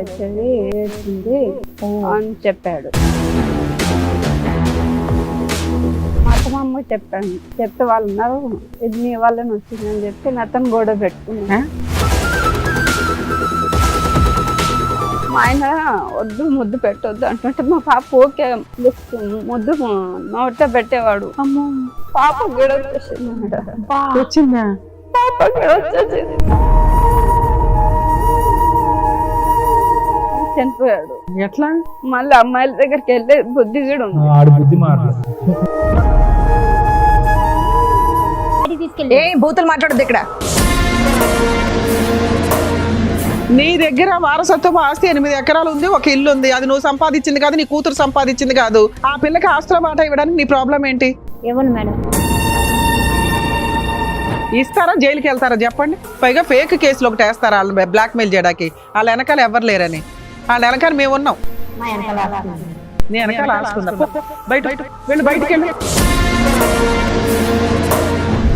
వచ్చేది ఏడ్చింది అని చెప్పాడు. మా అత్తమ్మ చెప్పాను, చెప్తే వాళ్ళు ఉన్నారు, ఇది నీ వల్లనే వచ్చిందని చెప్పి అతను గొడవ పెట్టుకున్నా. మా ఆయన వద్దు ముద్దు పెట్టొద్దు అంటుంటే మా పాప ఓకే ముద్దు నోట పెట్టేవాడు. పాప గొడవ వచ్చిందా? పాప గొడవ వచ్చేసింది, చనిపోయాడు. ఎట్లా? మళ్ళీ అమ్మాయిల దగ్గరికి వెళ్ళే బుద్ధి కూడా ఉంది. బూతులు మాట్లాడద్దు ఇక్కడ. నీ దగ్గర వారసత్వం ఆస్తి 8 ఎకరాలు ఉంది, ఒక ఇల్లు ఉంది. అది నువ్వు సంపాదించింది కాదు, నీ కూతురు సంపాదించింది కాదు. ఆ పిల్లకి ఆస్తుల మాట ఇవ్వడానికి నీ ప్రాబ్లం ఏంటి? ఇవ్వను మేడం. ఇస్తారా? జైలుకి వెళ్తారా చెప్పండి? పైగా ఫేక్ కేసులు ఒకటి వేస్తారా వాళ్ళు బ్లాక్ మెయిల్ చేయడానికి? వాళ్ళ వెనకాల ఎవరు లేరని. వాళ్ళ వెనకాల మేము ఉన్నాం. మా వెనకాల నీ వెనకాల ఆసుకుందా? బయట వెళ్ళి బయటికి వెళ్ళి.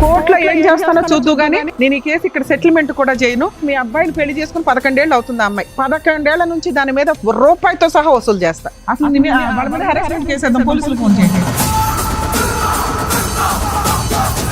కోర్టులో ఏం చేస్తానో చూద్దు గానీ నేను ఈ కేసు ఇక్కడ సెటిల్మెంట్ కూడా చేయను. మీ అబ్బాయిని పెళ్లి చేసుకుని 11 ఏళ్ళు అవుతుంది. అమ్మాయి 11 ఏళ్ల నుంచి దాని మీద రూపాయితో సహా వసూలు చేస్తా. అసలు వాళ్ళ మీద హెరాస్మెంట్ కేసేద్దాం, పోలీసులు ఫోన్ చేయండి.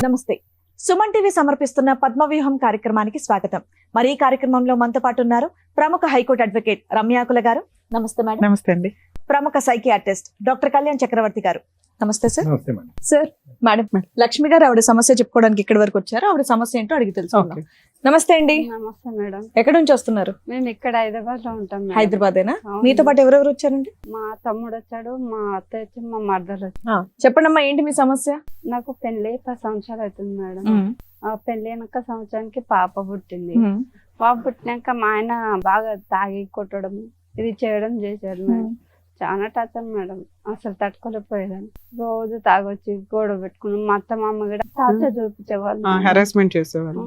నమస్తే. సుమన్ టీవీ సమర్పిస్తున్న పద్మవ్యూహం కార్యక్రమానికి స్వాగతం. మరి ఈ కార్యక్రమంలో మనతో పాటు ఉన్నారు ప్రముఖ హైకోర్టు అడ్వకేట్ రమ్యాకుల గారు. నమస్తే మేడం. నమస్తే అండి. ప్రముఖ సైకియాట్రిస్ట్ డాక్టర్ కళ్యాణ్ చక్రవర్తి గారు. నమస్తే సార్. నమస్తే మేడం. సార్, మేడం లక్ష్మి గారు ఆవిడ సమస్య చెప్పుకోవడానికి ఇక్కడి వరకు వచ్చారు. ఆవిడ సమస్య ఏంటో అడిగి తెలుసుకుందాం. నమస్తే అండి. నమస్తే మేడం. ఎక్కడి నుంచి వస్తున్నారు? మేము ఇక్కడ హైదరాబాద్ లో ఉంటాం. హైదరాబాదేనా? అవును. మీతో పాటు ఎవరెవరు వచ్చారండి? మా తమ్ముడు వచ్చాడు, మా అత్త వచ్చి, మా మర్దలు వచ్చి. చెప్పండి అమ్మా, ఏంటి మీ సమస్య? నాకు పెళ్లి 10 సంవత్సరాలు అవుతుంది మేడం. ఆ పెళ్లి అయినాక సంవత్సరానికి పాప పుట్టింది. పాప పుట్టినాక మా ఆయన బాగా తాగి కొట్టడం ఇది చేయడం చేశాడు మేడం. చాలా టార్చర్ మేడం, అసలు తట్టుకోలేకపోయేదాన్ని. రోజు తాగొచ్చి గొడవ పెట్టుకున్నాం. మా అత్త మామ కూడా టార్చర్ చూపించేవాళ్ళు, హెరాస్మెంట్ చేసేవాళ్ళు.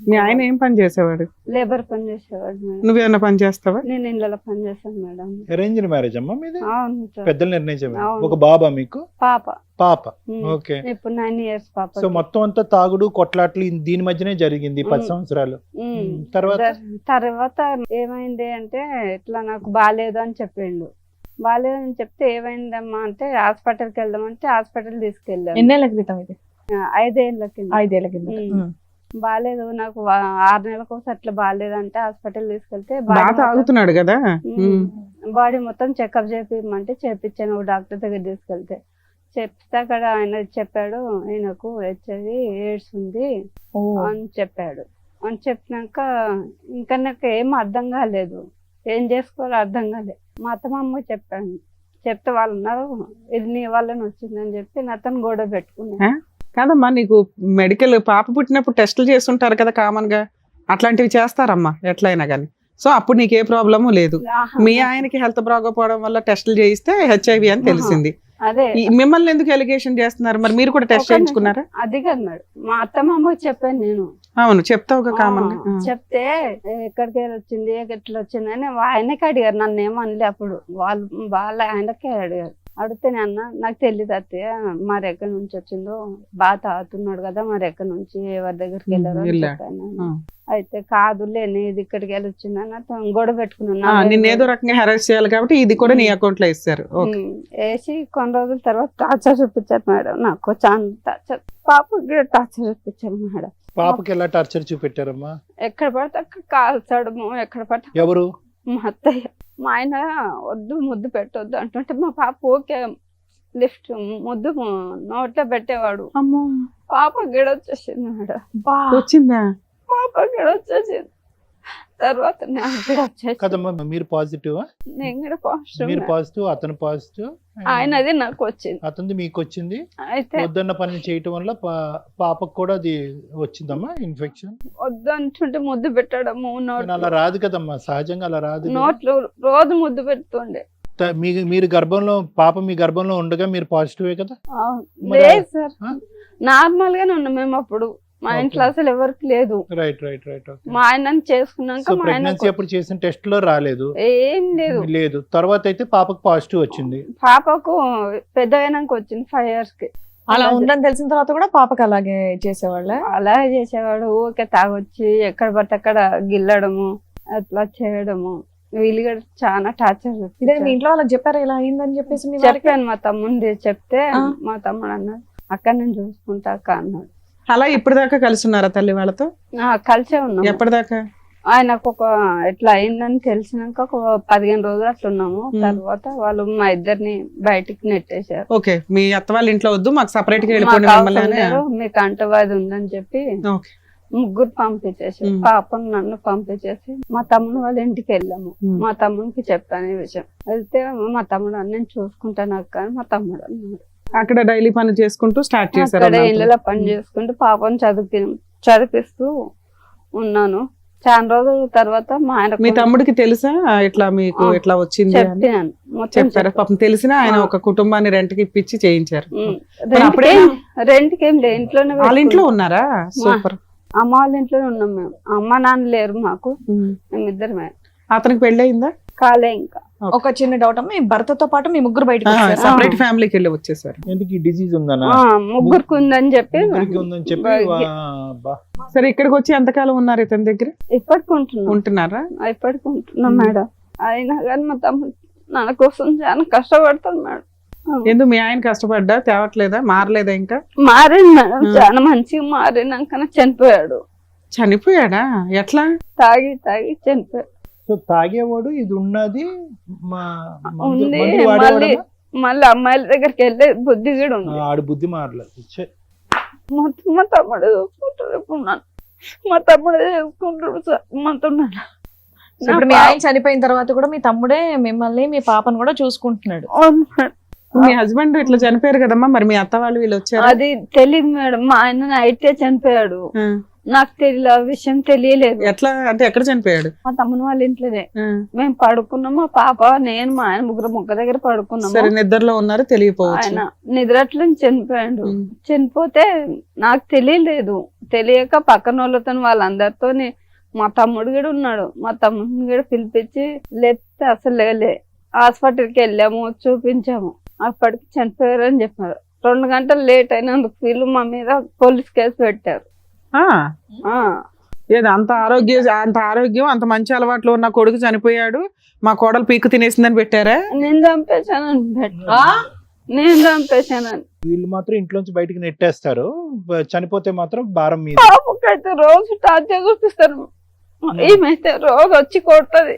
మీ ఆయన ఏం పని చేసేవాడు? లేబర్ పని చేసేవాడు మేడం. నువ్వేమన్నా పని చేస్తావా? నేను ఇళ్ళలో పని చేస్తాను మేడం. అరేంజ్డ్ మ్యారేజ్ అమ్మా మీది? అవును సార్. పెద్దలు నిర్ణయించారు. అవును. ఒక బాబా మీకు? పాప. పాప. ఓకే. ఇప్పుడు 9 years పాప. సో మొత్తం అంతా తాగుడు కొట్లాట్లు దీని మధ్యనే జరిగింది 10 సంవత్సరాలు. తర్వాత ఏమైంది అంటే ఇట్లా నాకు బాగాలేదు అని చెప్పిండు. బాగాలేదని చెప్తే ఏమైందమ్మా అంటే హాస్పిటల్కి వెళ్దామంటే హాస్పిటల్ తీసుకెళ్ళాను. ఎన్నేళ్ల క్రితం ఇది? 5 ఏళ్ల కింద. 5 ఏళ్ల కింద. బాగాలేదు నాకు 6 నెలలకు ఒకసారి అట్లా బాగాలేదంటే హాస్పిటల్ తీసుకెళ్తే తాగుతున్నాడు కదా, బాడీ మొత్తం చెకప్ చేపిమంటే చేపించాను. ఒక డాక్టర్ దగ్గర తీసుకెళ్తే చెప్తే అక్కడ ఆయన చెప్పాడు, ఆయనకు HIV AIDS ఉంది అని చెప్పాడు. అని చెప్పినాక ఇంకా నాకు ఏం అర్థం కాలేదు, ఏం చేసుకోవాలో అర్థం కాలేదు. మా అత్తమ్మ చెప్పాను, చెప్తే వాళ్ళు ఉన్నారు, ఇది నీ వల్లనే వచ్చిందని చెప్పి అతను గొడవ పెట్టుకున్నా. కాదమ్మా, నీకు మెడికల్ పాప పుట్టినప్పుడు టెస్టులు చేస్తుంటారు కదా కామన్ గా, అట్లాంటివి చేస్తారమ్మా ఎట్లయినా కానీ. సో అప్పుడు నీకు ఏ ప్రాబ్లము లేదు. మీ ఆయనకి హెల్త్ బాగోపోవడం వల్ల టెస్టులు చేయిస్తే HIV అని తెలిసింది. అదే మిమ్మల్ని ఎందుకు ఎలిగేషన్ చేస్తున్నారు? మరి మీరు కూడా టెస్ట్ చేయించుకున్నారా? అది కాదు మేడం, మా అత్తమ్మ చెప్పాను నేను. అవును, చెప్తావు కామన్. చెప్తే ఎక్కడికి వచ్చింది ఎట్లా వచ్చింది అని ఆయనకి అడిగారు, నన్ను ఏమనలే. అప్పుడు వాళ్ళ ఆయనకే అడిగారు. అడిగితే అన్న నాకు తెలియదు అత్తయ్య, మరి ఎక్కడి నుంచి వచ్చిందో, బాగా తాగుతున్నాడు కదా, మరి ఎక్కడి నుంచి ఎవరి దగ్గరికి వెళ్ళారో అని చెప్పాను. అయితే కాదులే నేను ఇక్కడికి వెళ్ళి వచ్చిందని గొడవ పెట్టుకున్నాను. నేను ఏదో రకంగా హెరాస్ చేయాలి కాబట్టి ఇది కూడా నీ అకౌంట్ లో ఇస్తారు. వేసి కొన్ని రోజుల తర్వాత టార్చర్ చూపించారు మేడం. నాకు చాలా టార్చర్, పాపకి టార్చర్ చూపించారు మేడం. పాపకి ఎలా టార్చర్ చూపెట్టారమ్మా? ఎక్కడ పడితే అక్కడ కాల్చడము, ఎక్కడ పడితే. ఎవరు? మా అత్తయ్య. మా ఆయన వద్దు ముద్దు పెట్టొద్దు అంటుంటే మా పాప ఓకే లిఫ్ట్ ముద్దు నోట్లో పెట్టేవాడు. పాప గిడ వచ్చేసింది మేడం. వచ్చిందా? పాప గిడ వచ్చేసింది. తర్వాత కదమ్మా మీరు పాజిటివ్? నేను కూడా పాజిటివ్. మీరు పాజిటివ్, అతను పాజిటివ్. ఆయనది నాకు వచ్చింది, అతనిది మీకు వచ్చింది. అయితే వద్దన్న పని చేయటం వల్ల పాపకు కూడా అది వచ్చిందమ్మా ఇన్ఫెక్షన్. వద్దు అంటుంటే ముద్దు పెట్టడము అలా రాదు కదమ్మా, సహజంగా అలా రాదు. నోట్లో రోజు ముద్దు పెడుతుండే. మీరు గర్భంలో పాప మీ గర్భంలో ఉండగా మీరు పాజిటివే కదా? లేదు సార్, నార్మల్ గానే ఉన్నాం మేము అప్పుడు. మా ఇంట్లో అసలు ఎవరికి లేదు. Right right right. మా ఆయన చేసుకున్నాక ప్రెగ్నెన్సీ అప్పుడు చేసిన టెస్ట్ లో రాలేదు? ఏం లేదు. లేదు. తర్వాత అయితే పాపకు పాజిటివ్ వచ్చింది. పాపకు పెద్ద అయినాక వచ్చింది 5 years కి. అలా ఉందని తెలిసిన తర్వాత కూడా పాపకు అలాగే చేసేవాళ్ళ? అలాగే చేసేవాడు. ఊరికే తాగొచ్చి ఎక్కడ పడితే అక్కడ గిల్లడము, అట్లా చేయడము. వీళ్ళు కూడా చాలా టార్చర్ ఇదే మీ ఇంట్లో వాళ్ళకి చెప్పారా ఇలా అయిందని చెప్పేసి మీ వారికి? చెప్పాను మా తమ్ముంది చెప్తే ఆ. మా తమ్ముడు అన్నాడు అక్క నేను చూసుకుంటా అక్క అన్నాడు. అలా ఇప్పటిదాకా కలిసి ఉన్నారా తల్లి వాళ్ళతో? కలిసే ఉన్నాం. ఎప్పటిదాకా? ఆయనకు ఒక ఎట్లా అయిందని తెలిసినాక ఒక 15 రోజులు అట్లా ఉన్నాము. తర్వాత వాళ్ళు మా ఇద్దరిని బయటికి నెట్టేశారు. ఓకే, మీ అత్త వాళ్ళ ఇంట్లో వద్దు, మాకు సపరేట్ గా మాకు వెళ్ళిపోండి మమ్మల్ని అవసరం అని. లేదు, మీకు అంటవాది ఉందని చెప్పి ఓకే. ముగ్గురు పంపించేసి పాపను నన్ను పంపించేసి మా తమ్ముడు వాళ్ళ ఇంటికి వెళ్ళాము. మా తమ్ముడికి చెప్పాను ఈ విషయం. వెళ్తే మా తమ్ముడు నేను చూసుకుంటాను అక్క అని మా తమ్ముడు అన్నాడు. అక్కడ డైలీ పని చేసుకుంటూ స్టార్ట్ చేశారు. అక్కడ ఇళ్ళలో పని చేసుకుంటూ పాపను చదివిస్తూ ఉన్నాను. చాలా రోజుల తర్వాత మా ఆయన మీ తమ్ముడికి తెలుసా ఇట్లా మీకు ఇట్లా వచ్చింది అని? చెప్పాను మొత్తం చెప్పారా? పాపం తెలిసినా ఆయన ఒక కుటుంబాన్ని రెంట్ కి ఇప్పించి చేయించారు. రెంట్కి ఏం లేదు, ఇంట్లోనే వాళ్ళ ఇంట్లో ఉన్నారా? సూపర్. అమ్మ వాళ్ళ ఇంట్లోనే ఉన్నాం మేము. అమ్మ నాన్న లేరు మాకు, మేమిద్దరమే. అతనికి పెళ్లి అయిందా? కాలే ఇంకా. ఒక చిన్న డౌట్ అమ్మా, మీ భర్తతో పాటు మీ ముగ్గురు బయటకు వచ్చారా? సపరేట్ ఫ్యామిలీకి వెళ్ళి వచ్చేసారు. ఎందుకు ఈ డిసీజ్ ఉందనా? ముగ్గురికి ఉందని చెప్పి ఉందని చెప్పి సరే, ఇక్కడికి వచ్చి ఎంతకాలం ఉన్నారు ఇతని దగ్గర? ఇప్పటికుంటున్నాం. ఉంటున్నారా? ఇప్పటికుంటున్నాం మేడం. అయినా కానీ మా తమ్ముడు నా కోసం చాలా కష్టపడతాడు మేడం. ఎందుకు మీ ఆయన కష్టపడ్డా తేవట్లేదా? మారలేదా? ఇంకా మారింది మేడం, చాలా మంచిగా మారినాక చనిపోయాడు. చనిపోయాడా? ఎట్లా? తాగి చనిపోయాడు. సో తాగేవాడు ఇది ఉన్నది ఉంది. మళ్ళీ అమ్మాయిల దగ్గరికి వెళ్ళే బుద్ధి కూడా ఉంది. ఆడు బుద్ధి మారలేదు. మొత్తం మా తమ్ముడు చూసుకుంటాడు. ఇప్పుడు మా తమ్ముడు చూసుకుంటాడు సార్ మొత్తం. ఇప్పుడు మీ ఆయన చనిపోయిన తర్వాత కూడా మీ తమ్ముడే మిమ్మల్ని మీ పాపను కూడా చూసుకుంటున్నాడు. మీ హస్బెండ్ ఇట్లా చనిపోయారు కదమ్మా, మరి మీ అత్త వాళ్ళు వీళ్ళు వచ్చారు? అది తెలియదు మేడం, మా ఆయన నైటే చనిపోయాడు. నాకు తెలియదు, ఆ విషయం తెలియలేదు. ఎట్లా అంటే ఎక్కడ చనిపోయాడు? మా తమ్ముని వాళ్ళ ఇంట్లోనే. మేము పడుకున్నాం, మా పాప నేను మా ఆయన ముగ్గురు మొక్క దగ్గర పడుకున్నాము. సరే, నిద్రలో ఉన్నారు, తెలియపోవచ్చు. ఆయన నిద్రట్లో చనిపోయాడు. చనిపోతే నాకు తెలియలేదు. తెలియక పక్కన వాళ్ళతో వాళ్ళందరితో మా తమ్ముడు కూడా ఉన్నాడు. మా తమ్ముడిని కూడా పిలిపించి లేపితే అసలు లేలే. హాస్పిటల్కి వెళ్ళాము, చూపించాము. అప్పటికి చనిపోయారు అని చెప్పారు. 2 గంటలు లేట్ అయినందుకు వీళ్ళు మా మీద పోలీస్ కేసు పెట్టారు. ఏదో అంత ఆరోగ్యం అంత మంచి అలవాట్లు ఉన్న కొడుకు చనిపోయాడు, మా కోడలు పీకు తినేసిందని పెట్టారా? నేను చంపేశానని వీళ్ళు మాత్రం ఇంట్లోంచి బయటికి నెట్టేస్తారు. చనిపోతే మాత్రం భారం మీద. పాపకైతే రోజు టార్చర్ చూపిస్తారు. ఏమైతే రోజు వచ్చి కొడుతుంది.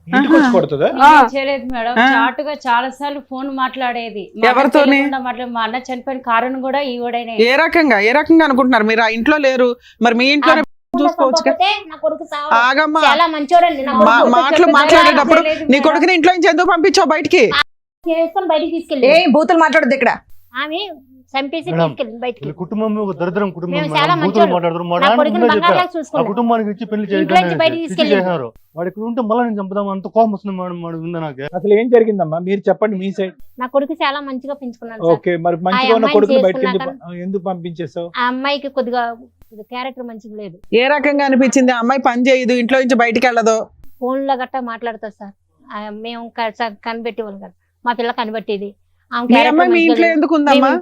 ఇంటికి వచ్చి కొడుతుందా? చేయలేదు మేడం, చాటుగా చాలా సార్లు ఫోన్ మాట్లాడేది. ఎవరితోని? మా అన్న చనిపోయిన కారణం కూడా ఈవిడనే. ఏ రకంగా అనుకుంటున్నారు? మీరు ఆ ఇంట్లో లేరు, మరి మీ ఇంట్లోనే చూసుకోవచ్చు. ఆగమ్మా, చాలా మంచోడండి. మాటలు మాట్లాడేటప్పుడు నీ కొడుకుని ఇంట్లో నుంచి ఎందుకు పంపించావు బయటికి? బయటికి తీసుకెళ్ళి ఏ బూతులు మాట్లాడదు ఇక్కడ. ఆమె చంపేసి తీసుకెళ్ళి బయటికి. కుటుంబం ఒక దరిద్రం కుటుంబం. మేము చాలా మంచోడు. నా కొడుకుని బంగారులా చూసుకున్నాం. కుటుంబానికి ఇచ్చి పెళ్లి చేశారు. వాడు ఇక్కడ ఉంటే మళ్ళీ నేను చంపుదాం అంత కోపం వస్తుంది మేడం ఉంది నాకు. అసలు ఏం జరిగిందమ్మా మీరు చెప్పండి మీ సైడ్. నా కొడుకు చాలా మంచిగా పెంచుకున్నాను. ఓకే, మరి మంచిగా ఉన్న కొడుకు బయటకి ఎందుకు పంపించేసావు? ఆ అమ్మాయికి కొద్దిగా క్యారెక్టర్ మంచిగా లేదు. ఏ రకంగా అనిపించింది? అమ్మాయి పని చేయదు, ఇంట్లో నుంచి బయటికి వెళ్ళదు, ఫోన్ లో గట్టా మాట్లాడుతుంది సార్. మేము కనిపెట్టి వాళ్ళు కదా, మా పిల్ల కనిపెట్టేది. మీ ఇంట్లో ఎందుకు ఉందమ్మా?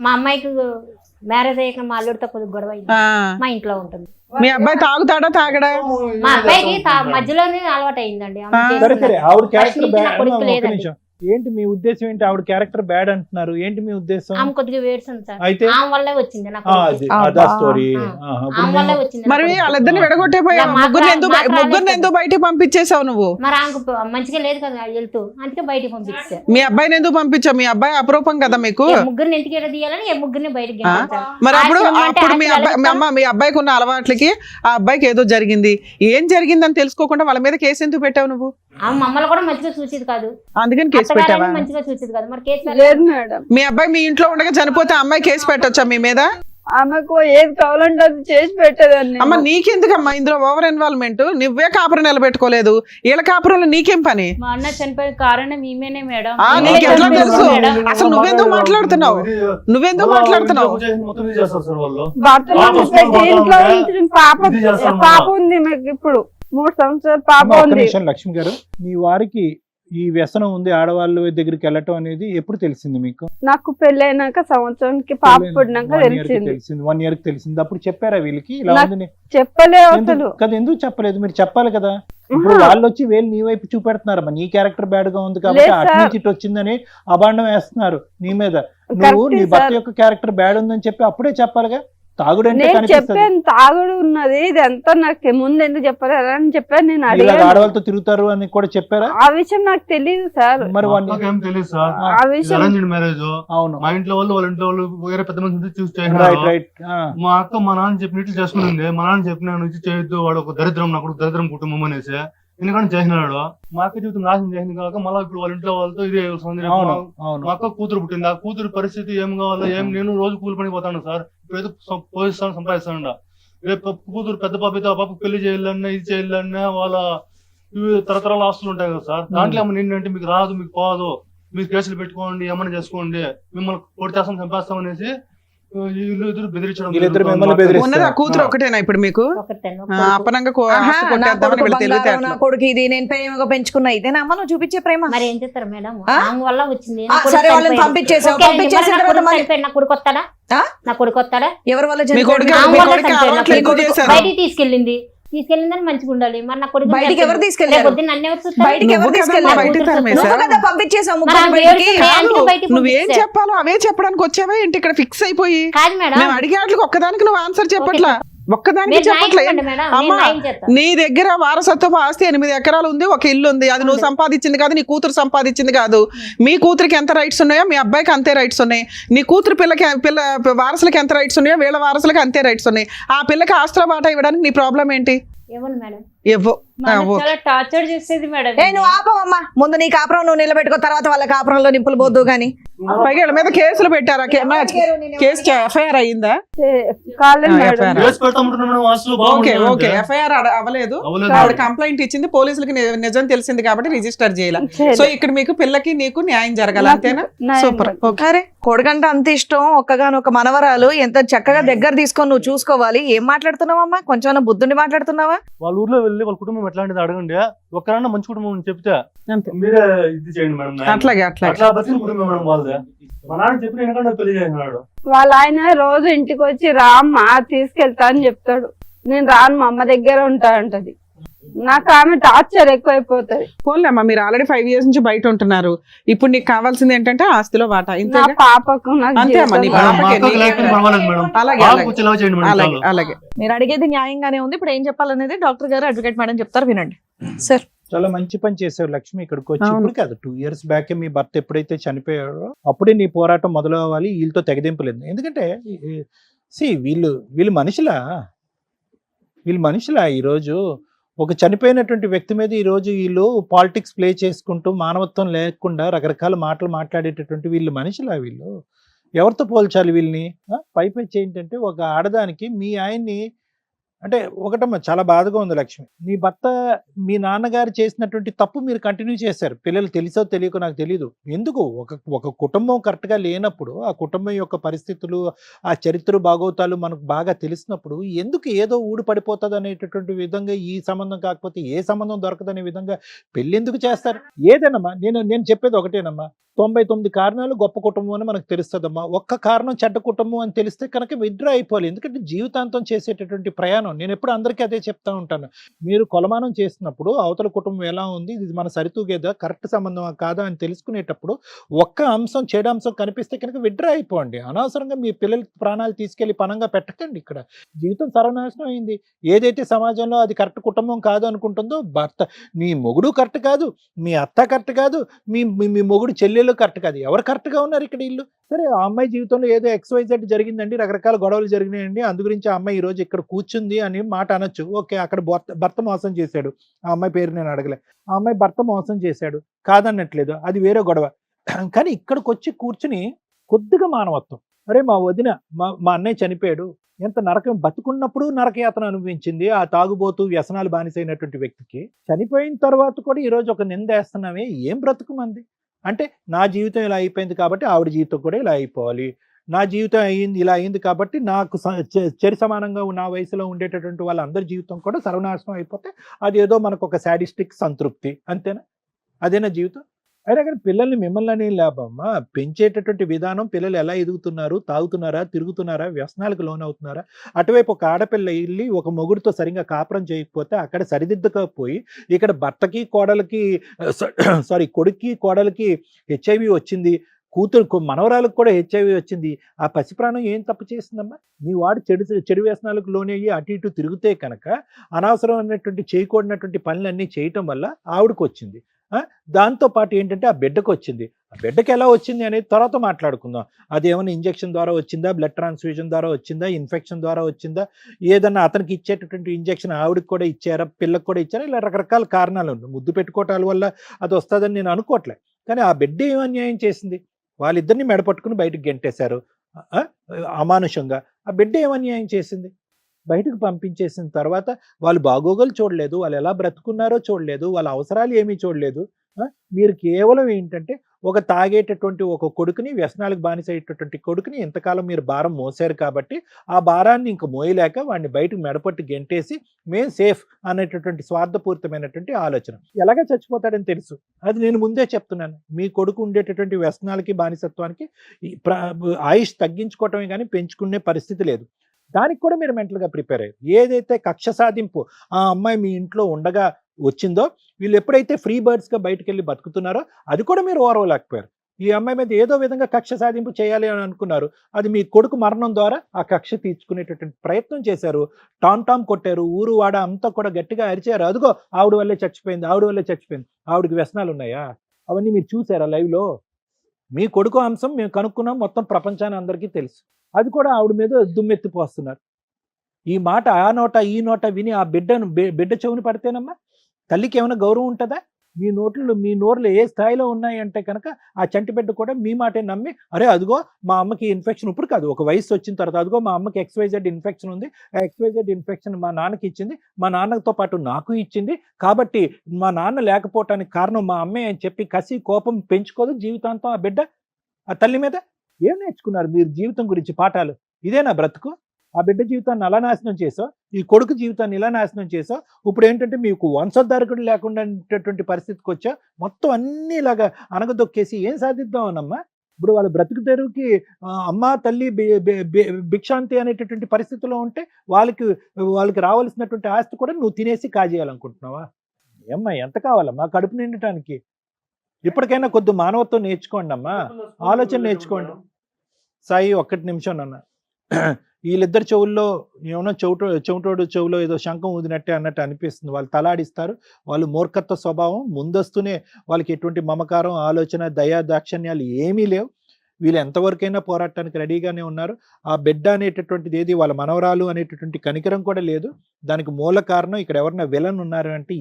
మా అమ్మాయికి మ్యారేజ్ అయ్యాక మా అల్లుడితో కొద్దిగా గొడవ అయింది. మా ఇంట్లో ఉంటుంది. మీ అబ్బాయి తాగుతాడా తాగడా? మా అబ్బాయికి మధ్యలోనే అలవాటు అయిందండి. ఆవిడ క్యారెక్టర్ ఏంటి మీ ఉద్దేశం? ఏంటి ఆవిడ క్యారెక్టర్ బ్యాడ్ అంటున్నారు? ఏంటి మీ ఉద్దేశం? ఆమె కొద్దిగా వేడుస్తుంది సార్. అయితే ఆమె వల్లే వచ్చింది నాకు. స్టోరీ ఆమె వల్లే వచ్చింది. మరి వాళ్ళిద్దరిని విడగొట్టేపోయావు. ముగ్గురిని ఎందుకు బయటకు పంపించేసావు నువ్వు? మరి ఆమెకు మంచిగా లేదు కదా వెళ్తూ, అందుకే బయటకు పంపించా. మీ అబ్బాయిని ఎందుకు పంపించావు? మీ అబ్బాయి అపరూపం కదా మీకు. ముగ్గురిని ఇంటికి తీయాలని ముగ్గురిని బయటకి. మరి అప్పుడు మీ అబ్బాయికి ఉన్న అలవాట్లకి ఆ అబ్బాయికి ఏదో జరిగింది. ఏం జరిగిందని తెలుసుకోకుండా వాళ్ళ మీద కేసు ఎందుకు పెట్టావు నువ్వు? ఆమె మమ్మల్ని కూడా మంచిగా చూసేది కాదు, అందుకని కేసు పెట్టావా? మంచిగా చూసేది కాదు. మరి కేసు లేదు మేడం. మీ అబ్బాయి మీ ఇంట్లో ఉండగా చనిపోతే అమ్మాయి కేసు పెట్టొచ్చా మీ మీద? ఆమెకు ఏది కావాలంటే అది చేసి పెట్టేదాన్ని. అమ్మ నీకెందుకమ్మా ఇందులో ఓవర్ ఇన్వాల్వ్మెంట్? నువ్వే కాపురం నిలబెట్టుకోలేదు, వీళ్ళ కాపురంలో నీకేం పని? మా అన్న చనిపోయిన కారణం ఈమెనే మేడం. నీకెట్లా తెలుసు? అసలు నువ్వెందుకు మాట్లాడుతున్నావు? పాప ఉంది మీకు, ఇప్పుడు 3 సంవత్సరాలు పాప ఉంది. లక్ష్మి గారు, మీ వారికి ఈ వ్యసనం ఉంది ఆడవాళ్ళ దగ్గరికి వెళ్ళటం అనేది ఎప్పుడు తెలిసింది మీకు? నాకు పెళ్ళైనాక సంవత్సరానికి పాప పుట్టినాక 1 year కి తెలిసింది. 1 year కి తెలిసింది. అప్పుడు చెప్పారా వీళ్ళకి ఇలా నాకు ఉంది? చెప్పలే అసలు. ఎందుకు చెప్పలేదు? మీరు చెప్పాలి కదా. ఇప్పుడు వాళ్ళు వచ్చి వేలు నీ వైపు చూపెడుతున్నారమ్మా, నీ క్యారెక్టర్ బ్యాడ్ గా ఉంది కాబట్టి లేదు అటు సార్. నుంచి ఇటు వచ్చిందని అభాండం వేస్తున్నారు నీ మీద. నువ్వు నీ కరెక్టే భర్త సార్. యొక్క క్యారెక్టర్ బ్యాడ్ ఉందని చెప్పి అప్పుడే చెప్పాలిగా. తాగుడంటే నేను కనిపిస్తుంది. చెప్పాను తాగుడు ఉన్నది ఇదంతా నాకు ముందు ఎందుకు చెప్పలేదు అని చెప్పాను. నేను ఇలా అడిగాను ఆడవాళ్ళతో తిరుగుతారు అని కూడా చెప్పారా? ఆ విషయం నాకు తెలియదు సార్. మరి మా అక్కకి ఏం తెలియదు సార్. ఆ విషయం అరేంజ్డ్ మ్యారేజ్. అవును, మా ఇంట్లో వాళ్ళు వాళ్ళ ఇంట్లో వాళ్ళు వేరే పెద్ద మంది చూసి రైట్ చేసినారు. రైట్. మా అక్క మా నాన్న చెప్పినట్లు చేసుకునింది. మా నాన్న చెప్పిన నుంచి చేయొద్దు, వాడు ఒక దరిద్రం, నా కొడుకు దరిద్రం కుటుంబం అనేసి ఎందుకంటే చేసినాడు. మా అక్క జీవితం నాశనం చేసింది కాక మళ్ళీ ఇప్పుడు వాళ్ళ ఇంట్లో వాళ్ళతో ఇదే వస్తుంది. అవును అవును. మా అక్క కూతురు పుట్టింది. ఆ కూతురు పరిస్థితి ఏం కావాలో ఏం, నేను రోజు కూలి పని పోతాను సార్. ఇప్పుడైతే పోయిస్తాను, సంపాదిస్తాను. రేపు కూతురు పెద్ద పాప అయితే ఆ పాప పెళ్లి చేయాలన్నా ఇది చేయాలన్నా వాళ్ళ తరతరాల ఆస్తులు ఉంటాయి కదా సార్. దాంట్లో ఏమన్నా ఏంటంటే మీకు రాదు, మీకు పోదు, మీరు కేసులు పెట్టుకోండి, ఏమన్నా చేసుకోండి, మిమ్మల్ని కొడితేస్తాం చంపేస్తాం అనేసి వీళ్ళిద్దరు బెదిరించడం. వీళ్ళిద్దరు మిమ్మల్ని బెదిరిస్తారు. ఉన్నది ఆ కూతురు ఒకటేనా ఇప్పుడు మీకు? అప్పనంగా ఆస్తి కొట్టేద్దామని వీళ్ళ తెలివితేటలు. నా కొడుకు ఇది నేను ప్రేమగా పెంచుకున్నా ఇదేనా అమ్మ నువ్వు చూపించే ప్రేమ? మరి ఏం చేస్తారు మేడం? ఆ? ఆమె వల్ల వచ్చింది. ఆ, సరే వాళ్ళని పంపించేసావు. పంపించేసిన తర్వాత మళ్ళీ నా కొడుకు వస్తాడా? ఆ? నా కొడుకు వస్తాడా? ఎవరి వల్ల మీ చనిపోయాడు? కొడుకు ఆమె మీ వల్ల కొడుకు చనిపోయాడు. అలవాట్లు ఎక్కువ చేశారు. బయటికి తీసుకెళ్ళిందని మంచిగా ఉండాలి. మరి నా కొడుకు బయటికి ఎవరు తీసుకెళ్లారు? నన్ను ఎవరు చూస్తారు? బయటికి ఎవరు నువ్వు కదా తీసుకెళ్లారు? బయటికి తరిమేశావు. నువ్వు కదా పంపించేసావు మరి ముగ్గురు ఆమె బయటికి. ఏడుస్తుంది, ఆంటీకి బయటికి నువ్వేం పంపిస్తే. చెప్పాలో అవే చెప్పడానికి వచ్చావా ఏంటి ఇక్కడ ఫిక్స్ అయిపోయి? కాదు మేడం, మేము అడిగే వాటికి ఒక్కదానికి నువ్వు ఆన్సర్ చెప్పట్లా, ఒక్కదానికి మీరు చెప్పట్లే. న్యాయం చెప్పండి మేడం, అమ్మా, నేను న్యాయం చేస్తా. నీ దగ్గర వారసత్వ ఆస్తి 8 ఎకరాలు ఉంది, ఒక ఇల్లు ఉంది. అది నువ్వు సంపాదించింది కాదు, నీ కూతురు సంపాదించింది కాదు. మీ కూతురికి ఎంత రైట్స్ ఉన్నాయో మీ అబ్బాయికి అంతే రైట్స్ ఉన్నాయి. నీ కూతురు పిల్ల వారసులకి ఎంత రైట్స్ ఉన్నాయో వీళ్ళ వారసులకి అంతే రైట్స్ ఉన్నాయి. ఆ పిల్లకి ఆస్తుల బాట ఇవ్వడానికి నీ ప్రాబ్లం ఏంటి? ఏమని మేడం? ఇవ్వు. చాలా టార్చర్ చేసేది మేడం. ఏ నువ్వు ఆపవమ్మా, ముందు నీ కాపురం నువ్వు నిలబెట్టుకో, తర్వాత వాళ్ళ కాపురంలో నిప్పులు పోద్దు గాని. పైగా వీళ్ళ మీద కేసులు పెట్టారా? కేసు ఎఫ్ఐఆర్ అయ్యిందా? కాలేదు మేడం. FIR. కేసు పెడతామంటున్నాం మేడం, ఆస్తులు ఓకే ఓకే, బాగుంటాయి. ఎఫ్ఐఆర్ అవ్వలేదు. అవ్వలేదు. ఆవిడ కంప్లైంట్ ఇచ్చింది, పోలీసులకి నిజం తెలిసింది కాబట్టి రిజిస్టర్ చేయాలి. సో ఇక్కడ మీకు పిల్లకి నీకు న్యాయం జరగాలి, అంతేనా? సూపర్. ఓకే. అరే కొడుకంటే అంత ఇష్టం, ఒక్కగానొక్క మనవరాలు, ఎంత చక్కగా దగ్గర తీసుకొని నువ్వు చూసుకోవాలి. ఏం మాట్లాడుతున్నావమ్మా? కొంచెం బుద్ధుండి మాట్లాడుతున్నావా? వాళ్ళ ఊర్లో వెళ్ళి వాళ్ళ కుటుంబం ఎట్లాంటిది అడగండి. ఒక్కరన్నా మంచి కుటుంబం అని చెప్తే అంతే. మీరే ఇది చేయండి మేడం. అట్లాగే అట్లాగే. అట్లా బతికిన కుటుంబం మేడం వాళ్ళదే. మా నాన్న చెప్పిన ఎందుకంటే పెళ్లి చేసినాడు. వాళ్ళ ఆయన రోజు ఇంటికి వచ్చి రామ్మా తీసుకెళ్తా అని చెప్తాడు. నేను రాను, మా అమ్మ దగ్గర ఉంటా అంటది. నాకు ఆమె టార్చర్ ఎక్కువైపోతుంది. పోన్లేమ్మా, మీరు ఆల్రెడీ 5 years నుంచి బయట ఉంటున్నారు. ఇప్పుడు నీకు కావాల్సింది ఏంటంటే ఆస్తిలో వాటా. నా ఇంతే పాపకు నాకు అంతే అమ్మా, నీ జీవితం మా పాపకి అక్కకి లేకపోతే పర్వాలేదు మేడం. అలాగే బాగా అలాగే కూర్చొని ఇలా చేయండి మేడం. అలాగే చాలు. అలాగే. మీరు అడిగేది న్యాయంగానే ఉంది. ఇప్పుడు ఏం చెప్పాలనేది డాక్టర్ గారు, అడ్వకేట్ మేడం చెప్తారు, వినండి సార్. చాలా మంచి పని చేసావు లక్ష్మి. ఇక్కడికి వచ్చి అవును. ఇప్పుడు కాదు, 2 years బ్యాక్ మీ భర్త ఎప్పుడైతే చనిపోయాడో అప్పుడే నీ పోరాటం మొదలవ్వాలి. వీళ్ళతో తెగదింపలేదు. ఎందుకంటే వీళ్ళు మనుషులా ఈరోజు ఒక చనిపోయినటువంటి వ్యక్తి మీద ఈరోజు వీళ్ళు పాలిటిక్స్ ప్లే చేసుకుంటూ మానవత్వం లేకుండా రకరకాల మాటలు మాట్లాడేటటువంటి వీళ్ళు మనుషులా? వీళ్ళు ఎవరితో పోల్చాలి వీళ్ళని? పైపెచ్చి ఏంటంటే ఒక ఆడదానికి మీ ఆయన్ని అంటే ఒకటమ్మా, చాలా బాధగా ఉంది లక్ష్మి. నీ భర్త మీ నాన్నగారు చేసినటువంటి తప్పు మీరు కంటిన్యూ చేశారు. పిల్లలు తెలుసో తెలియకో నాకు తెలియదు. ఎందుకు ఒక కుటుంబం కరెక్ట్గా లేనప్పుడు, ఆ కుటుంబం యొక్క పరిస్థితులు, ఆ చరిత్ర భాగవతాలు మనకు బాగా తెలిసినప్పుడు ఎందుకు ఏదో ఊడి పడిపోతుంది అనేటటువంటి విధంగా, ఈ సంబంధం కాకపోతే ఏ సంబంధం దొరకదనే విధంగా పెళ్ళి ఎందుకు చేస్తారు? ఏదేనమ్మా, నేను చెప్పేది ఒకటేనమ్మా, 99 కారణాలు గొప్ప కుటుంబం అని మనకు తెలుస్తుందమ్మా. ఒక్క కారణం చెడ్డ కుటుంబం అని తెలిస్తే కనుక విత్డ్రా అయిపోవాలి. ఎందుకంటే జీవితాంతం చేసేటటువంటి ప్రయాణం, నేను ఎప్పుడు అందరికీ అదే చెప్తా ఉంటాను. మీరు కొలమానం చేసినప్పుడు అవతల కుటుంబం ఎలా ఉంది, ఇది మన సరితూగేదా, కరెక్ట్ సంబంధం కాదా అని తెలుసుకునేటప్పుడు ఒక్క అంశం చెడు అంశం కనిపిస్తే కనుక విత్డ్రా అయిపోండి. అనవసరంగా మీ పిల్లల ప్రాణాలు తీసుకెళ్లి పనంగా పెట్టకండి. ఇక్కడ జీవితం సర్వనాశనం అయింది. ఏదైతే సమాజంలో అది కరెక్ట్ కుటుంబం కాదు అనుకుంటుందో, భర్త మీ మొగుడు కరెక్ట్ కాదు, మీ అత్త కరెక్ట్ కాదు, మీ మొగుడు చెల్లెలు కరెక్ట్ కాదు. ఎవరు కరెక్ట్ గా ఉన్నారు ఇక్కడ? ఇల్లు సరే, ఆ అమ్మాయి జీవితంలో ఏదో XYZ జరిగిందండి, రకరకాల గొడవలు జరిగినాయండి, అందు గురించి ఆ అమ్మాయి ఈ రోజు ఇక్కడ కూర్చుంది అని మాట అనొచ్చు. ఓకే, అక్కడ భర్త మోసం చేశాడు. ఆ అమ్మాయి పేరు నేను అడగలే. ఆ అమ్మాయి భర్త మోసం చేశాడు, కాదన్నట్లేదు, అది వేరే గొడవ. కానీ ఇక్కడికి వచ్చి కూర్చుని కొద్దిగా మానవత్వం, అరే మా వదిన మా అన్నయ్య చనిపోయాడు, ఎంత నరకం, బతుకున్నప్పుడు నరకయాతన అనుభవించింది ఆ తాగుబోతూ వ్యసనాలు బానిసైనటువంటి వ్యక్తికి, చనిపోయిన తర్వాత కూడా ఈరోజు ఒక నిందేస్తున్నామే, ఏం బ్రతుకు మంది అంటే? నా జీవితం ఇలా అయిపోయింది కాబట్టి ఆవిడ జీవితం కూడా ఇలా అయిపోవాలి, నా జీవితం ఇలా అయింది కాబట్టి నాకు చరి సమానంగా నా వయసులో ఉండేటటువంటి వాళ్ళందరి జీవితం కూడా సర్వనాశనం అయిపోతే అది ఏదో మనకు ఒక సాడిస్టిక్ సంతృప్తి, అంతేనా? అదేనా జీవితం? అయినా కానీ పిల్లల్ని మిమ్మల్ని అనే లాభమ్మా, పెంచేటటువంటి విధానం, పిల్లలు ఎలా ఎదుగుతున్నారు, తాగుతున్నారా, తిరుగుతున్నారా, వ్యసనాలకు లోనవుతున్నారా? అటువైపు ఒక ఆడపిల్ల వెళ్ళి ఒక మొగుడితో సరిగ్గా కాపురం చేయకపోతే అక్కడ సరిదిద్దకపోయి ఇక్కడ భర్తకి కోడలికి కొడుక్కి కోడలికి హెచ్ఐవి వచ్చింది, కూతురు మనవరాలకు కూడా హెచ్ఐవి వచ్చింది. ఆ పసిప్రాణం ఏం తప్పు చేసిందమ్మా? మీ వాడు చెడు వ్యసనాలకు లోనయ్యి అటు ఇటు తిరిగితే కనుక అనవసరమైనటువంటి చేయకూడనటువంటి పనులన్నీ చేయటం వల్ల ఆవిడకు వచ్చింది. దాంతో పాటు ఏంటంటే ఆ బిడ్డకు వచ్చింది. ఆ బిడ్డకి ఎలా వచ్చింది అనేది తర్వాత మాట్లాడుకుందాం. అది ఏమైనా ఇంజెక్షన్ ద్వారా వచ్చిందా, బ్లడ్ ట్రాన్స్ఫ్యూజన్ ద్వారా వచ్చిందా, ఇన్ఫెక్షన్ ద్వారా వచ్చిందా, ఏదన్నా అతనికి ఇచ్చేటటువంటి ఇంజెక్షన్ ఆవిడకి కూడా ఇచ్చారా, పిల్లకి కూడా ఇచ్చారా, ఇలా రకరకాల కారణాలు ఉన్నాయి. ముద్దు పెట్టుకోవటాల వల్ల అది వస్తుందని నేను అనుకోవట్లే. కానీ ఆ బిడ్డ ఏం అన్యాయం చేసింది? వాళ్ళిద్దరిని మెడపట్టుకుని బయటకు గెంటేశారు అమానుషంగా. ఆ బిడ్డ ఏం అన్యాయం చేసింది? బయటకు పంపించేసిన తర్వాత వాళ్ళు బాగోగులు చూడలేదు, వాళ్ళు ఎలా బ్రతుకున్నారో చూడలేదు, వాళ్ళ అవసరాలు ఏమీ చూడలేదు. మీరు కేవలం ఏంటంటే ఒక తాగేటటువంటి ఒక కొడుకుని, వ్యసనాలకు బానిసయ్యేటటువంటి కొడుకుని ఇంతకాలం మీరు భారం మోసారు కాబట్టి ఆ భారాన్ని ఇంక మోయలేక వాడిని బయటకు మెడపట్టి గెంటేసి మేము సేఫ్ అనేటటువంటి స్వార్థపూరితమైనటువంటి ఆలోచన. ఎలాగ చచ్చిపోతాడని తెలుసు, అది నేను ముందే చెప్తున్నాను. మీ కొడుకు ఉండేటటువంటి వ్యసనాలకి, బానిసత్వానికి ఆయుష్ తగ్గించుకోవటమే కానీ పెంచుకునే పరిస్థితి లేదు. దానికి కూడా మీరు మెంటల్గా ప్రిపేర్ అయ్యారు. ఏదైతే కక్ష సాధింపు ఆ అమ్మాయి మీ ఇంట్లో ఉండగా వచ్చిందో, వీళ్ళు ఎప్పుడైతే ఫ్రీ బర్డ్స్గా బయటకు వెళ్ళి బతుకుతున్నారో అది కూడా మీరు ఓర్వలేకపోయారు. ఈ అమ్మాయి మీద ఏదో విధంగా కక్ష సాధింపు చేయాలి అని అనుకున్నారు. అది మీ కొడుకు మరణం ద్వారా ఆ కక్ష తీర్చుకునేటటువంటి ప్రయత్నం చేశారు. టామ్ కొట్టారు, ఊరు వాడ అంతా కూడా గట్టిగా అరిచారు. అదిగో ఆవిడ వల్లే చచ్చిపోయింది, ఆవిడ వల్లే చచ్చిపోయింది. ఆవిడకి వ్యసనాలు ఉన్నాయా? అవన్నీ మీరు చూసారా లైవ్లో? మీ కొడుకు అంశం మేము కనుక్కున్నాం, మొత్తం ప్రపంచాన్ని అందరికీ తెలుసు. అది కూడా ఆవిడ మీద దుమ్మెత్తిపోస్తున్నారు. ఈ మాట ఆ నోట ఈ నోట విని ఆ బిడ్డ చెవుని పడితేనమ్మా తల్లికి ఏమైనా గౌరవం ఉంటుందా? మీ నోర్లు ఏ స్థాయిలో ఉన్నాయంటే కనుక ఆ చంటి బిడ్డ కూడా మీ మాటే నమ్మి, అరే అదిగో మా అమ్మకి ఇన్ఫెక్షన్, ఇప్పుడు కాదు ఒక వయసు వచ్చిన తర్వాత, అదిగో మా అమ్మకి XYZ ఇన్ఫెక్షన్ ఉంది, ఆ XYZ ఇన్ఫెక్షన్ మా నాన్నకి ఇచ్చింది, మా నాన్నతో పాటు నాకు ఇచ్చింది, కాబట్టి మా నాన్న లేకపోవటానికి కారణం మా అమ్మే అని చెప్పి కసి కోపం పెంచుకోదు జీవితాంతం ఆ బిడ్డ ఆ తల్లి మీద. ఏం నేర్చుకున్నారు మీరు జీవితం గురించి పాఠాలు? ఇదేనా బ్రతుకు? ఆ బిడ్డ జీవితాన్ని అలా నాశనం చేసావు, ఈ కొడుకు జీవితాన్ని ఇలా నాశనం చేసావు. ఇప్పుడు ఏంటంటే మీకు వంశోద్ధారకుడు లేకుండా పరిస్థితికి వచ్చా, మొత్తం అన్నీ ఇలాగా అనగదొక్కేసి ఏం సాధిద్దాం అనమ్మా? ఇప్పుడు వాళ్ళ బ్రతుకు తెరువుకి అమ్మ తల్లి భిక్షాంతి అనేటటువంటి పరిస్థితిలో ఉంటే వాళ్ళకి రావాల్సినటువంటి ఆస్తి కూడా నువ్వు తినేసి కాజేయాలనుకుంటున్నావా? ఏమ్మా ఎంత కావాలమ్మా కడుపు నిండటానికి? ఇప్పటికైనా కొద్ది మానవత్వం నేర్చుకోండి అమ్మా, ఆలోచన నేర్చుకోండి. సాయి ఒక్కటి నిమిషం అన్న, వీళ్ళిద్దరు చెవుల్లో ఏమన్నా చెవిటోడు చెవులో ఏదో శంఖం ఊదినట్టే అన్నట్టు అనిపిస్తుంది. వాళ్ళు తలాడిస్తారు, వాళ్ళు మూర్ఖత్వ స్వభావం, ముందస్తునే వాళ్ళకి ఎటువంటి మమకారం, ఆలోచన, దయా దాక్షణ్యాలు ఏమీ లేవు. వీళ్ళు ఎంతవరకైనా పోరాటానికి రెడీగానే ఉన్నారు. ఆ బిడ్డ అనేటటువంటిది ఏది వాళ్ళ మనవరాలు అనేటటువంటి కనికరం కూడా లేదు. దానికి మూల కారణం ఇక్కడ ఎవరైనా విలన్ ఉన్నారు అంటే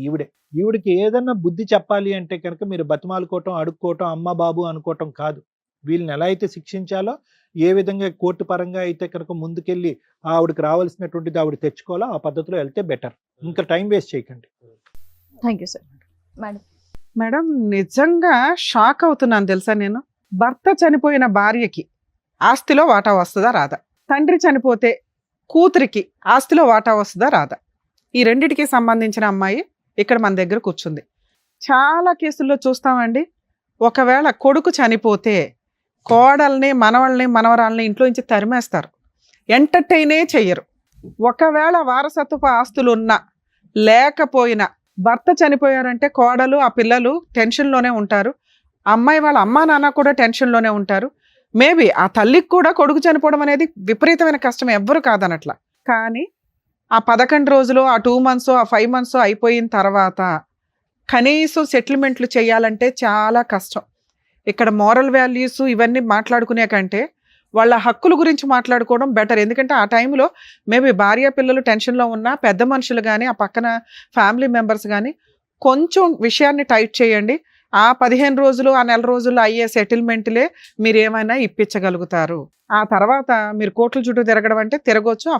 ఈవిడికి ఏదన్నా బుద్ధి చెప్పాలి అంటే కనుక మీరు బతిమాలుకోవటం, అడుక్కోవటం, అమ్మ బాబు అనుకోవటం కాదు. వీళ్ళని ఎలా అయితే శిక్షించాలో, ఏ విధంగా కోర్టు పరంగా అయితే కనుక ముందుకెళ్ళి ఆవిడకి రావాల్సినటువంటిది ఆవిడ తెచ్చుకోవాలో ఆ పద్ధతిలో వెళ్తే బెటర్. ఇంకా టైం వేస్ట్ చేయకండి. Thank you sir. మేడం నిజంగా షాక్ అవుతున్నాను తెలుసా నేను. భర్త చనిపోయిన భార్యకి ఆస్తిలో వాటా వస్తుందా రాదా? తండ్రి చనిపోతే కూతురికి ఆస్తిలో వాటా వస్తుందా రాదా? ఈ రెండిటికి సంబంధించిన అమ్మాయి ఇక్కడ మన దగ్గర కూర్చుంది. చాలా కేసుల్లో చూస్తామండి, ఒకవేళ కొడుకు చనిపోతే కోడల్ని, మనవరాల్ని ఇంట్లో నుంచి తరిమేస్తారు, ఎంటర్టైనే చెయ్యరు. ఒకవేళ వారసత్వపు ఆస్తులు ఉన్నా లేకపోయినా భర్త చనిపోయారంటే కోడలు, ఆ పిల్లలు టెన్షన్లోనే ఉంటారు. అమ్మాయి వాళ్ళ అమ్మా నాన్న కూడా టెన్షన్లోనే ఉంటారు. మేబీ ఆ తల్లికి కూడా కొడుకు చనిపోవడం అనేది విపరీతమైన కష్టం, ఎవ్వరు కాదనట్లా. కానీ ఆ 11 రోజులు, ఆ 2 months, ఆ 5 months అయిపోయిన తర్వాత కనీసం సెటిల్మెంట్లు చేయాలంటే చాలా కష్టం. ఇక్కడ మోరల్ వాల్యూస్ ఇవన్నీ మాట్లాడుకునే కంటే వాళ్ళ హక్కుల గురించి మాట్లాడుకోవడం బెటర్. ఎందుకంటే ఆ టైంలో మేబీ భార్య పిల్లలు టెన్షన్లో ఉన్న పెద్ద మనుషులు కానీ, ఆ పక్కన ఫ్యామిలీ మెంబర్స్ కానీ కొంచెం విషయాన్ని టైట్ చేయండి. ఆ 15 రోజులు, ఆ నెల రోజుల్లో అయ్యే సెటిల్మెంట్లే మీరు ఏమైనా ఇప్పించగలుగుతారు. ఆ తర్వాత మీరు కోర్టుల చుట్టూ తిరగడం అంటే తిరగొచ్చు. ఆ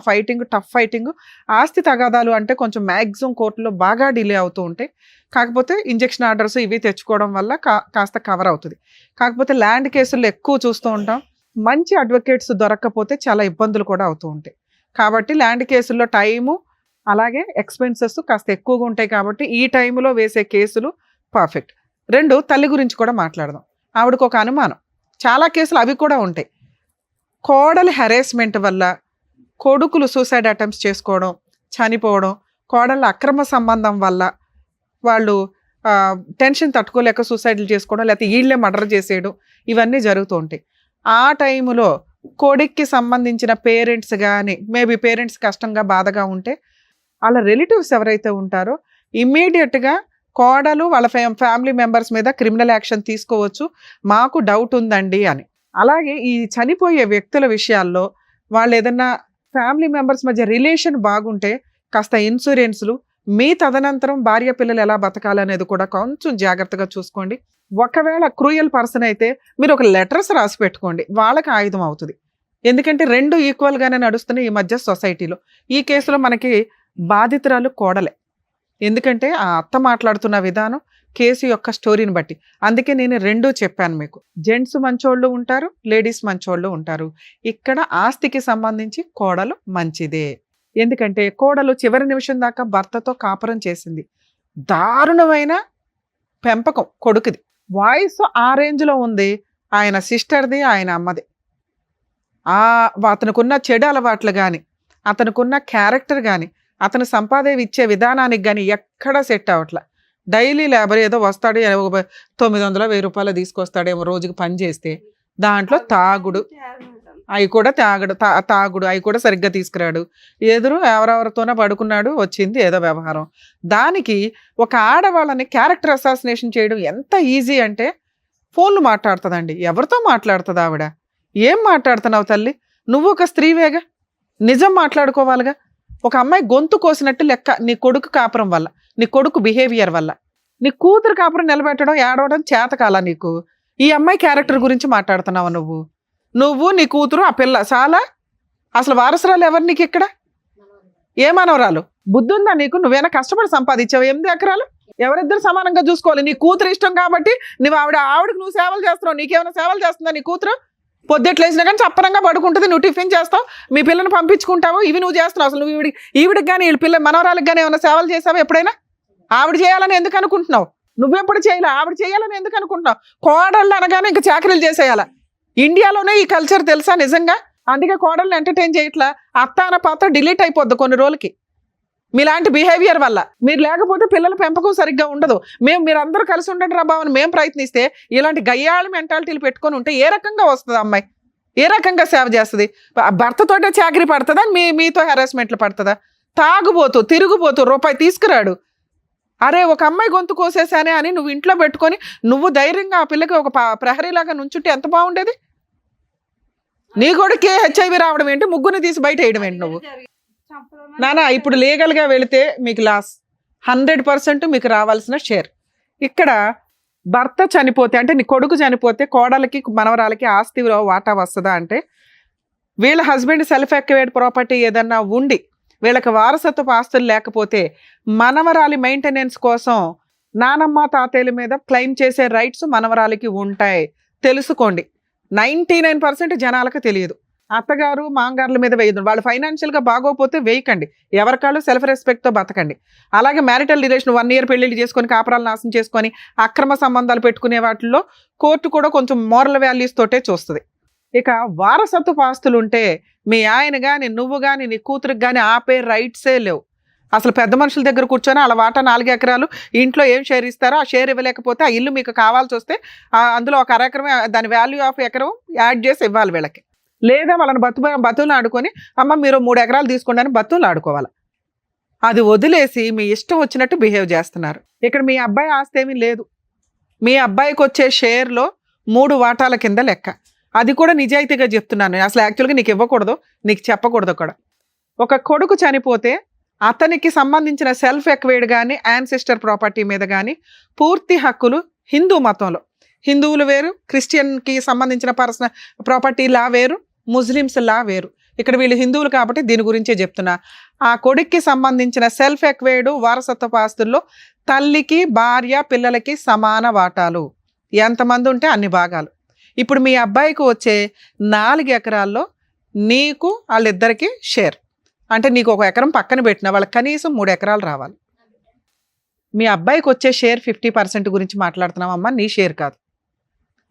టఫ్ ఫైటింగ్, ఆస్తి తగాదాలు అంటే కొంచెం మ్యాక్సిమం కోర్టులో బాగా డిలే అవుతూ ఉంటాయి. కాకపోతే ఇంజెక్షన్ ఆర్డర్స్ ఇవి తెచ్చుకోవడం వల్ల కాస్త కవర్ అవుతుంది. కాకపోతే ల్యాండ్ కేసుల్లో ఎక్కువ చూస్తూ ఉంటాం, మంచి అడ్వకేట్స్ దొరక్కపోతే చాలా ఇబ్బందులు కూడా అవుతూ ఉంటాయి. కాబట్టి ల్యాండ్ కేసుల్లో టైము అలాగే ఎక్స్పెన్సెస్ కాస్త ఎక్కువగా ఉంటాయి. కాబట్టి ఈ టైంలో వేసే కేసులు పర్ఫెక్ట్. రెండు, తల్లి గురించి కూడా మాట్లాడదాం. ఆవిడకు ఒక అనుమానం, చాలా కేసులు అవి కూడా ఉంటాయి. కోడలి హెరాస్మెంట్ వల్ల కొడుకులు సూసైడ్ అటెంప్ట్స్ చేసుకోవడం, చనిపోవడం, కోడళ్ళ అక్రమ సంబంధం వల్ల వాళ్ళు టెన్షన్ తట్టుకోలేక సూసైడ్లు చేసుకోవడం, లేకపోతే వీళ్ళే మర్డర్ చేసేయడం, ఇవన్నీ జరుగుతూ ఉంటాయి. ఆ టైంలో కొడుక్కి సంబంధించిన పేరెంట్స్ కానీ, మేబీ పేరెంట్స్ కష్టంగా బాధగా ఉంటే వాళ్ళ రిలేటివ్స్ ఎవరైతే ఉంటారో ఇమ్మీడియట్గా కోడలు వాళ్ళ ఫ్యామిలీ మెంబర్స్ మీద క్రిమినల్ యాక్షన్ తీసుకోవచ్చు, మాకు డౌట్ ఉందండి అని. అలాగే ఈ చనిపోయే వ్యక్తుల విషయాల్లో వాళ్ళు ఏదన్నా ఫ్యామిలీ మెంబర్స్ మధ్య రిలేషన్ బాగుంటే కాస్త ఇన్సూరెన్స్లు, మీ తదనంతరం భార్య పిల్లలు ఎలా బతకాలనేది కూడా కొంచెం జాగ్రత్తగా చూసుకోండి. ఒకవేళ క్రూయల్ పర్సన్ అయితే మీరు ఒక లెటర్స్ రాసి పెట్టుకోండి, వాళ్ళకి ఆయుధం అవుతుంది. ఎందుకంటే రెండు ఈక్వల్గానే నడుస్తున్నాయి ఈ మధ్య సొసైటీలో. ఈ కేసులో మనకి బాధితురాలు కోడలే, ఎందుకంటే ఆ అత్త మాట్లాడుతున్న విధానం కేసు యొక్క స్టోరీని బట్టి. అందుకే నేను రెండూ చెప్పాను మీకు. జెంట్స్ మంచోళ్ళు ఉంటారు, లేడీస్ మంచోళ్ళు ఉంటారు. ఇక్కడ ఆస్తికి సంబంధించి కోడలు మంచిదే. ఎందుకంటే కోడలు చివరి నిమిషం దాకా భర్తతో కాపురం చేసింది. దారుణమైన పెంపకం కొడుకుది. వాయిస్ ఆ రేంజ్లో ఉంది, ఆయన సిస్టర్ది, ఆయన అమ్మది. అతనుకున్న చెడు అలవాట్లు కానీ, అతనుకున్న క్యారెక్టర్ కానీ, అతను సంపాదన ఇచ్చే విధానానికి కానీ ఎక్కడా సెట్ అవ్వట్ల. డైలీ లేబర్ ఏదో వస్తాడు, 900-1000 రూపాయలు తీసుకొస్తాడేమో రోజుకి పని చేస్తే, దాంట్లో తాగుడు అవి కూడా తాగుడు అవి కూడా సరిగ్గా తీసుకురాడు. ఎదురు ఎవరెవరితోనో పడుకున్నాడు, వచ్చింది ఏదో వ్యవహారం. దానికి ఒక ఆడవాళ్ళని క్యారెక్టర్ అసాసినేషన్ చేయడం ఎంత ఈజీ అంటే, ఫోన్లు మాట్లాడుతుందండి. ఎవరితో మాట్లాడుతుంది ఆవిడ? ఏం మాట్లాడుతున్నావు తల్లి? నువ్వు ఒక స్త్రీవేగా, నిజం మాట్లాడుకోవాలిగా. ఒక అమ్మాయి గొంతు కోసినట్టు లెక్క నీ కొడుకు కాపురం వల్ల, నీ కొడుకు బిహేవియర్ వల్ల. నీ కూతురు కాపురం నిలబెట్టడం, ఏడవడం చేతకాల నీకు? ఈ అమ్మాయి క్యారెక్టర్ గురించి మాట్లాడుతున్నావు నువ్వు నీ కూతురు, ఆ పిల్ల చాలా. అసలు వారసురాలు ఎవరు నీకు ఇక్కడ? ఏ మనవరాలు? బుద్ధి ఉందా నీకు? నువ్వేనా కష్టపడి సంపాదించావు 8 ఎకరాలు? ఎవరిద్దరు సమానంగా చూసుకోవాలి. నీ కూతురు ఇష్టం కాబట్టి నువ్వు ఆవిడకి నువ్వు సేవలు చేస్తున్నావు. నీకేమైనా సేవలు చేస్తుందా నీ కూతురు? పొద్దుట్లేసినా కానీ చప్పరంగా పడుకుంటుంది, నువ్వు టిఫిన్ చేస్తావు, మీ పిల్లని పంపించుకుంటావు, ఇవి నువ్వు చేస్తున్నావు. అసలు నువ్వు ఈవిడికి కానీ వీళ్ళ పిల్ల మనవరాలకు కానీ ఏమైనా సేవలు చేసావు ఎప్పుడైనా? ఆవిడ చేయాలని ఎందుకు అనుకుంటున్నావు? నువ్వెప్పుడు చేయాలి? ఆవిడ చేయాలని ఎందుకు అనుకుంటున్నావు? కోడళ్ళు అనగానే ఇంకా చాకరీలు చేసేయాల. ఇండియాలోనే ఈ కల్చర్ తెలుసా నిజంగా? అందుకే కోడళ్ళని ఎంటర్టైన్ చేయట్లా. అత్త అన్న పాత్ర డిలీట్ అయిపోద్ది కొన్ని రోజులకి మీలాంటి బిహేవియర్ వల్ల. మీరు లేకపోతే పిల్లల పెంపకం సరిగ్గా ఉండదు. మీరందరూ కలిసి ఉండండి రా బావని మేము ప్రయత్నిస్తే, ఇలాంటి గయ్యాళి మెంటాలిటీలు పెట్టుకొని ఉంటే ఏ రకంగా వస్తుంది అమ్మాయి? ఏ రకంగా సేవ చేస్తుంది? భర్తతోటే చాకరీ పడుతుందా? మీతో హెరాస్మెంట్లు పడుతుందా? తాగుబోతూ తిరుగుబోతూ రూపాయి తీసుకురాడు. అరే ఒక అమ్మాయి గొంతు కోసేసానే అని నువ్వు ఇంట్లో పెట్టుకొని నువ్వు ధైర్యంగా ఆ పిల్లకి ఒక ప్రహరీలాగా నుంచుంటే ఎంత బాగుండేది? నీ కొడుకే హెచ్ఐవి రావడం ఏంటి? ముగ్గురిని తీసి బయట వేయడం ఏంటి నువ్వు? నానా ఇప్పుడు లీగల్గా వెళితే మీకు లాస్ 100% మీకు రావాల్సిన షేర్. ఇక్కడ భర్త చనిపోతే, అంటే నీ కొడుకు చనిపోతే కోడలకి మనవరాలకి ఆస్తిలో వాటా వస్తుందా అంటే, వీళ్ళ హస్బెండ్ సెల్ఫ్ ఎక్వైర్డ్ ప్రాపర్టీ ఏదన్నా ఉండి వీళ్ళకి వారసత్వపు ఆస్తులు లేకపోతే మనవరాలి మెయింటెనెన్స్ కోసం నానమ్మ తాతయ్యల మీద క్లెయిమ్ చేసే రైట్స్ మనవరాలికి ఉంటాయి. తెలుసుకోండి. 99% జనాలకు తెలియదు. అత్తగారు మాంగారుల మీద వేయదు. వాళ్ళు ఫైనాన్షియల్గా బాగోపోతే వేయకండి. ఎవరికాళ్ళు సెల్ఫ్ రెస్పెక్ట్తో బతకండి. అలాగే మ్యారిటల్ రిలేషన్ 1 year పెళ్లిళ్ళు చేసుకొని కాపురాలు నాశనం చేసుకొని అక్రమ సంబంధాలు పెట్టుకునే వాటిల్లో కోర్టు కూడా కొంచెం మోరల్ వాల్యూస్ తోటే చూస్తుంది. ఇక వారసత్వపు ఆస్తులు ఉంటే మీ ఆయన కానీ నువ్వు కానీ నీ కూతురికి కానీ ఆపే రైట్సే లేవు. అసలు పెద్ద మనుషుల దగ్గర కూర్చొని అలా వాటా 4 ఎకరాలు ఇంట్లో ఏం షేర్ ఇస్తారో ఆ షేర్ ఇవ్వలేకపోతే ఆ ఇల్లు మీకు కావాల్సి వస్తే అందులో ఒక ఎకరం దాని వాల్యూ ఆఫ్ ఎకరం యాడ్ చేసి ఇవ్వాలి వీళ్ళకి. లేదా వాళ్ళని బతులు ఆడుకొని అమ్మ మీరు 3 ఎకరాలు తీసుకోండి అని బతులు ఆడుకోవాలి. అది వదిలేసి మీ ఇష్టం వచ్చినట్టు బిహేవ్ చేస్తున్నారు. ఇక్కడ మీ అబ్బాయి ఆస్తి ఏమీ లేదు. మీ అబ్బాయికి వచ్చే షేర్లో 3 వాటాల కింద లెక్క. అది కూడా నిజాయితీగా చెప్తున్నాను. అసలు యాక్చువల్గా నీకు ఇవ్వకూడదు, నీకు చెప్పకూడదు కూడా. ఒక కొడుకు చనిపోతే అతనికి సంబంధించిన సెల్ఫ్ ఎక్వైర్డ్ కానీ యాన్సిస్టర్ ప్రాపర్టీ మీద కానీ పూర్తి హక్కులు హిందూ మతంలో, హిందువులు వేరు, క్రిస్టియన్కి సంబంధించిన పర్సనల్ ప్రాపర్టీ లా వేరు, ముస్లిమ్స్ లా వేరు. ఇక్కడ వీళ్ళు హిందువులు కాబట్టి దీని గురించే చెప్తున్నా. ఆ కొడుక్కి సంబంధించిన సెల్ఫ్ ఎక్వైర్డ్ వారసత్వ ఆస్తుల్లో తల్లికి భార్య పిల్లలకి సమాన వాటాలు, ఎంతమంది ఉంటే అన్ని భాగాలు. ఇప్పుడు మీ అబ్బాయికి వచ్చే 4 ఎకరాల్లో నీకు వాళ్ళిద్దరికి షేర్. అంటే నీకు 1 ఎకరం పక్కన పెట్టిన వాళ్ళకి కనీసం 3 ఎకరాలు రావాలి. మీ అబ్బాయికి వచ్చే షేర్ 50% గురించి మాట్లాడుతున్నావమ్మా, నీ షేర్ కాదు.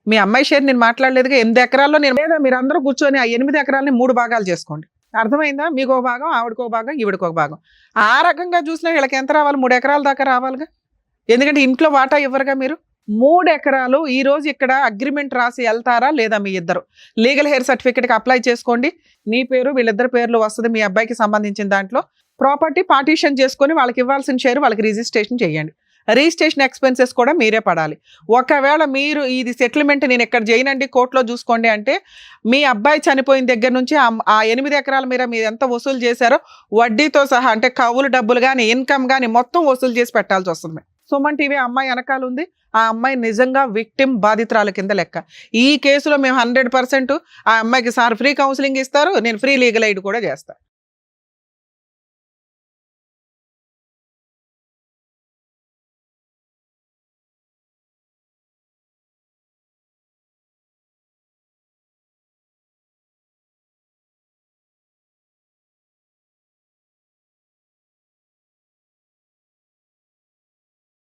మీ అమ్మాయి షేర్ నేను మాట్లాడలేదుగా. 8 ఎకరాల్లో నేను లేదా మీరు అందరూ కూర్చొని ఆ 8 ఎకరాలని 3 భాగాలు చేసుకోండి. అర్థమైందా? మీకు ఒక భాగం, ఆవిడకి ఒక భాగం, ఈవిడికి ఒక భాగం. ఆ రకంగా చూసినా వీళ్ళకి ఎంత రావాలి? 3 ఎకరాల దాకా రావాలిగా. ఎందుకంటే ఇంట్లో వాటా ఇవ్వరుగా మీరు. 3 ఎకరాలు ఈ రోజు ఇక్కడ అగ్రిమెంట్ రాసి వెళ్తారా లేదా? మీ ఇద్దరు లీగల్ హెయిర్ సర్టిఫికేట్కి అప్లై చేసుకోండి. నీ పేరు వీళ్ళిద్దరు పేర్లు వస్తుంది. మీ అబ్బాయికి సంబంధించిన దాంట్లో ప్రాపర్టీ పార్టీషన్ చేసుకొని వాళ్ళకి ఇవ్వాల్సిన షేర్ వాళ్ళకి రిజిస్ట్రేషన్ చేయండి. రిజిస్ట్రేషన్ ఎక్స్పెన్సెస్ కూడా మీరే పడాలి. ఒకవేళ మీరు ఇది సెటిల్మెంట్ నేను ఇక్కడ చేయనండి, కోర్టులో చూసుకోండి అంటే మీ అబ్బాయి చనిపోయిన దగ్గర నుంచి ఆ 8 ఎకరాల మీద మీరు ఎంత వసూలు చేశారో వడ్డీతో సహా, అంటే కవులు డబ్బులు కానీ ఇన్కమ్ కానీ మొత్తం వసూలు చేసి పెట్టాల్సి వస్తుంది. సుమన్ టీవీ అమ్మాయి వెనకాల ఉంది. ఆ అమ్మాయి నిజంగా విక్టిమ్, బాధితురాల కింద లెక్క. ఈ కేసులో మేము 100% ఆ అమ్మాయికి సార్ ఫ్రీ కౌన్సిలింగ్ ఇస్తారు, నేను ఫ్రీ లీగల్ ఎయిడ్ కూడా చేస్తాను.